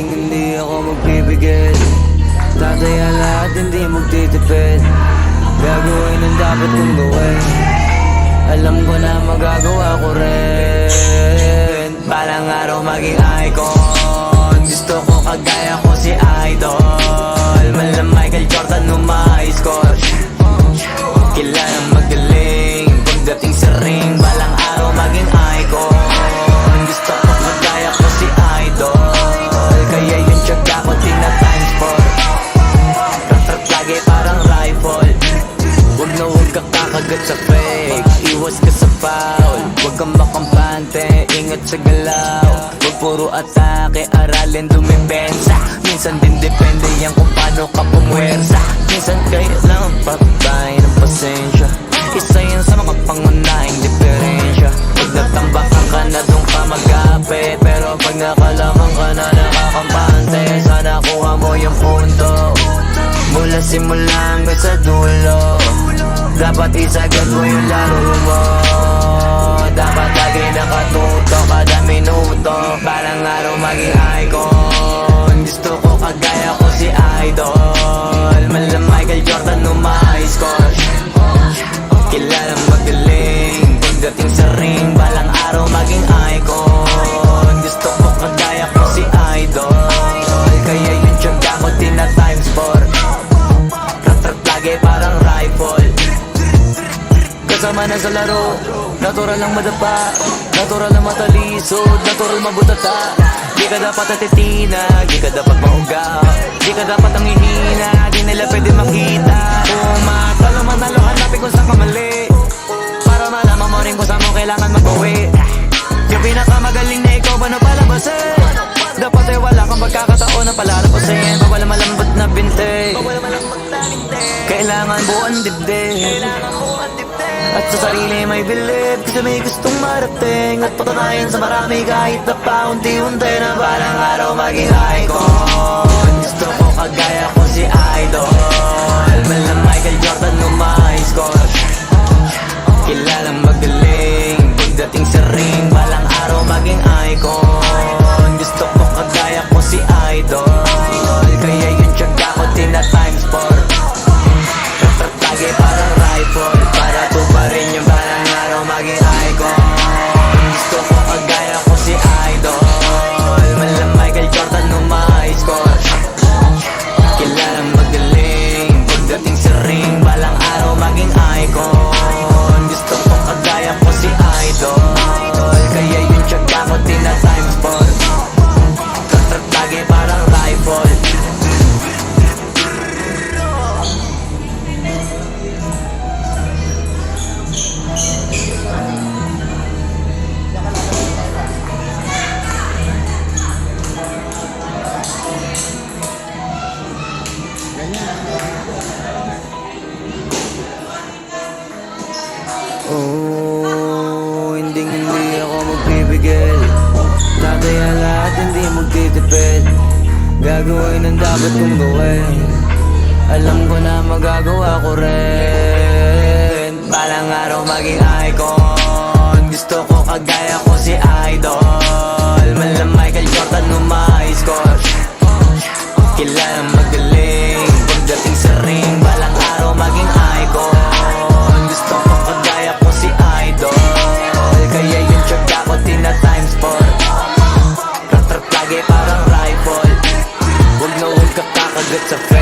Hindi ako magbibigay. Tataya lahat, hindi magtitipid. Gagawin ang dapat kong gawin. Alam ko na magagawa ko rin. Balang araw maging icon. Gusto ko kagaya ko si Idol. Malam Michael Jordan score. Kilalang magaling pagdating sa ring. Balang araw maging icon. Gusto ko kagaya ko si Idol. Kaya yung tiyaga ko tina-times 4. Rat-rat lagi parang rifle. Huwag na huwag ka kakagat sa fake. Iwas ka sa foul. Huwag kang makampante, ingat sa galaw. Huwag puro atake, aralin dumipensa. Minsan din depende yan kung paano ka pumwersa. Minsan kailangan patay ng pasensya. Isa yan sa mga pangunahing diferensya. Pag natambakan ka na doon ka mag-apit. Pero pag nakalaman ka na nakakampante, sana kuha mo yung punto. Mula simula hanggang sa dulo, dapat isagad mo yung laro mo. Dapat lagi nakatuto kada minuto. Parang araw maging icon. Gusto ko kagaya ko si Idol. Malam Michael Jordan score. Kilalang magaling pagdating sa ring. Balang araw maging icon. Gusto ko kagaya ko si Idol. Kaya yung tiyaga ko tina-times 4. Rat-rat lagi parang rifle. Kasama na sa laro, natural lang madapa, natural lang matalisod, natural mabutata. Di ka dapat natitina, di ka dapat mauga, di ka dapat ang ihina, di nila pwede makita. Kung matalo manalo, hanapin kung saan ka mali, para malaman mo rin kung saan mo kailangan magbawi. Yung pinakamagaling na ikaw, paano palabasin? Dapat ay wala kang pagkakataon na palalapasin. Bawal malambot na binte, kailangan buuan dibdib. At sa sarili may bilib, kasi may gustong marating. At patunayan sa marami kahit na paunti-unti na balang araw maging icon. Gusto ko kagaya ko si Idol. Malam Michael Jordan score. Kilalang magaling pagdating sa ring. Balang araw maging icon. Gusto ko kagaya ko si Idol. Kaya yung tiyaga ko tina-times 4. Rat-rat lagi parang rifle. Para tuparin yung balang araw maging icon. Gusto ko kagaya ko si Idol. Malam Michael Jordan score. Kilalang magaling pagdating sa ring. Balang araw maging icon. Gusto ko kagaya ko si Idol. Kaya yung tiyaga ko tina-times 4. Rat-rat lagi parang rifle. Hindi ako magbibigay. Tataya lahat, hindi magtitipid. Gagawin ang dapat kong gawin. Alam ko na magagawa ko rin. Balang araw maging icon. Gusto ko kagaya ko si Idol. Malam Michael Jordan score. Kilalang magaling pagdating sa ring. Balang araw maging icon. Gusto ko kagaya ko si Idol. Kaya yung tiyaga ko tina-times 4. Rat-rat lagi parang rifle. Huwag na huwag ka kakagat sa face.